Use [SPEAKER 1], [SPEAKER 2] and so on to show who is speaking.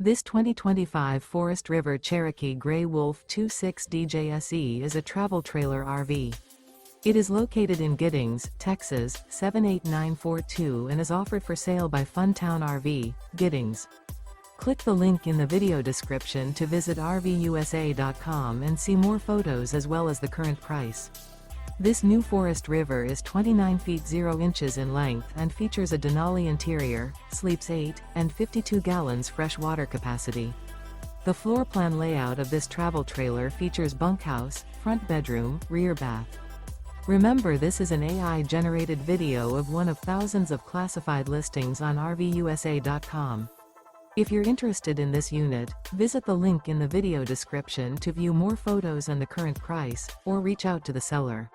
[SPEAKER 1] This 2025 Forest River Cherokee Grey Wolf 26DJSE is a travel trailer RV. It is located in Giddings, Texas, 78942 and is offered for sale by Funtown RV, Giddings. Click the link in the video description to visit RVUSA.com and see more photos as well as the current price. This new Forest River is 29 feet 0 inches in length and features a DENALI interior, sleeps 8, and 52 gallons fresh water capacity. The floor plan layout of this travel trailer features bunkhouse, front bedroom, rear bath. Remember, this is an AI-generated video of one of thousands of classified listings on RVUSA.com. If you're interested in this unit, visit the link in the video description to view more photos and the current price, or reach out to the seller.